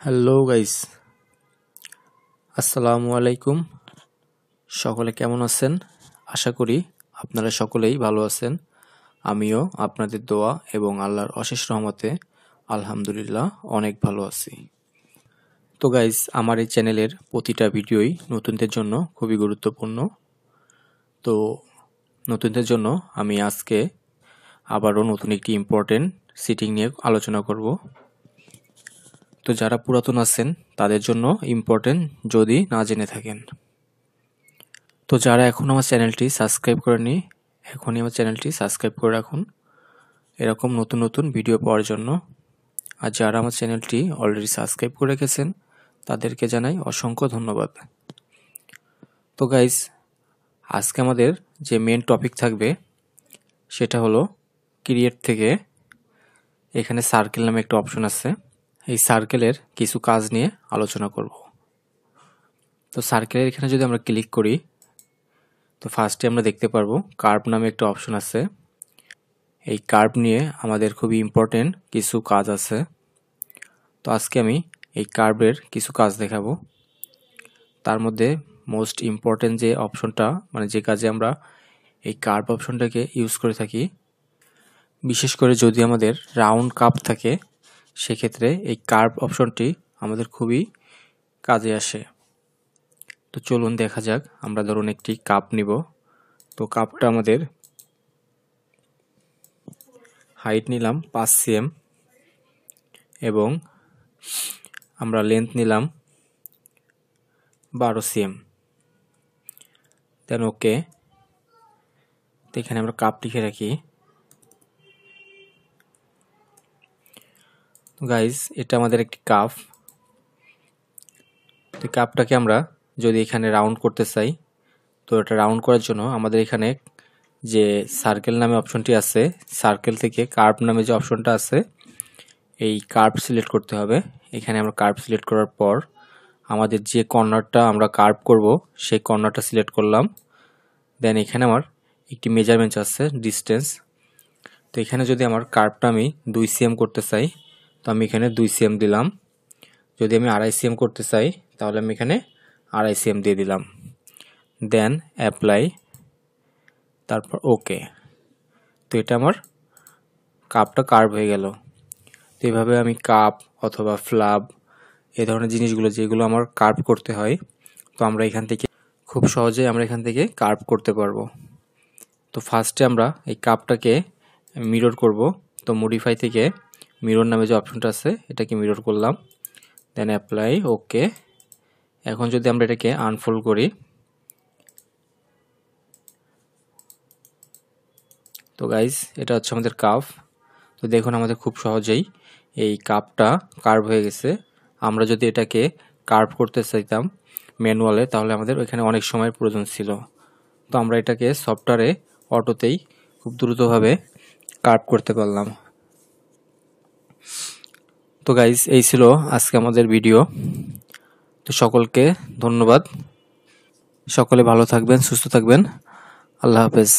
Hello guys, আসসালামু আলাইকুম। সকলে কেমন আছেন? আশা করি আপনারা সকলেই ভালো আছেন। আমিও আপনাদের দোয়া এবং আল্লাহর অশেষ রহমতে আলহামদুলিল্লাহ অনেক ভালো আছি। তো গাইস, আমার এই চ্যানেলের প্রতিটা ভিডিওই নতুনদের জন্য খুবই গুরুত্বপূর্ণ। তো নতুনদের জন্য আমি আজকে আবারও নতুন একটি ইম্পর্টেন্ট সিটিং নিয়ে আলোচনা করব। তো যারা পুরাতন আছেন তাদের জন্য ইম্পর্টেন্ট যদি না জেনে থাকেন। তো যারা এখন আমার চ্যানেলটি সাবস্ক্রাইব করেনি, এখনই আমার চ্যানেলটি সাবস্ক্রাইব করে রাখুন এরকম নতুন নতুন ভিডিও পাওয়ার জন্য। আর যারা আমার চ্যানেলটি অলরেডি সাবস্ক্রাইব করে রেখেছেন তাদেরকে জানাই অসংখ্য ধন্যবাদ। তো গাইস, আজকে আমাদের যে মেন টপিক থাকবে সেটা হলো ক্রিয়েট থেকে এখানে সার্কেল নামে একটা অপশন আছে, এই সার্কেলের কিছু কাজ নিয়ে আলোচনা করব। তো সার্কেলের এখানে যদি আমরা ক্লিক করি তো ফার্স্টে আমরা দেখতে পারবো কার্ভ নামে একটা অপশন আছে। এই কার্ভ নিয়ে আমাদের খুবই ইম্পর্টেন্ট কিছু কাজ আছে। তো আজকে আমি এই কার্ভের কিছু কাজ দেখাবো। তার মধ্যে মোস্ট ইম্পর্টেন্ট যে অপশনটা, মানে যে কাজে আমরা এই কার্ভ অপশনটাকে ইউজ করে থাকি, বিশেষ করে যদি আমাদের রাউন্ড কাপ থাকে সেক্ষেত্রে এই কার্ভ অপশনটি আমাদের খুবই কাজে আসে। তো চলুন দেখা যাক। আমরা ধরুন একটি কাপ নিব। তো কাপটা আমাদের হাইট নিলাম 5 cm এবং আমরা লেন্থ নিলাম 12 cm। দেন ওকে। তো এখানে আমরা কাপ লিখে রাখি। গাইস, এটা আমাদের একটি কাপ। তো কাপটাকে আমরা যদি এখানে রাউন্ড করতে চাই, তো এটা রাউন্ড করার জন্য আমাদের এখানে যে সার্কেল নামে অপশনটি আছে, সার্কেল থেকে কার্ভ নামে যে অপশনটা আছে, এই কার্ভ সিলেক্ট করতে হবে। এখানে আমরা কার্ভ সিলেক্ট করার পর আমাদের যে কর্নারটা আমরা কার্ভ করব সেই কর্নারটা সিলেক্ট করলাম। দেন এখানে আমার একটি মেজারমেন্ট আছে, ডিস্টেন্স। তো এখানে যদি আমার কার্ভটা আমি 2 cm করতে চাই তো আমি এখানে 2 cm দিলাম। যদি আমি 2.5 cm করতে চাই তাহলে আমি এখানে 2.5 cm দিয়ে দিলাম। দেন অ্যাপ্লাই, তারপর ওকে। তো এটা আমার কাপটা কার্ভ হয়ে গেল। তো এইভাবে আমি কাপ অথবা ফ্লাব এই ধরনের জিনিসগুলো যেগুলো আমার কার্ভ করতে হয়, তো আমরা এখান থেকে খুব সহজেই আমরা এখান থেকে কার্ভ করতে পারবো। তো ফার্স্টে আমরা এই কাপটাকে মিরর করব। তো মডিফাই থেকে মিরর নামে যে অপশনটা আছে এটাকে মিরর করলাম। দেন অ্যাপ্লাই, ওকে। এখন যদি আমরা এটাকে আনফোল্ড করি, তো গাইস এটা হচ্ছে আমাদের কাপ। তো দেখুন আমাদের খুব সহজেই এই কাপটা কার্ভ হয়ে গেছে। আমরা যদি এটাকে কার্ভ করতে চাইতাম ম্যানুয়ালে তাহলে আমাদের এখানে অনেক সময়ের প্রয়োজন ছিল। তো আমরা এটাকে সফটওয়্যারে অটোতেই খুব দ্রুতভাবে কার্ভ করতে পারলাম। তো গাইস, এই ছিল আজকে আমাদের ভিডিও। তো সকলকে ধন্যবাদ। সকলে ভালো থাকবেন, সুস্থ থাকবেন। আল্লাহ হাফেজ।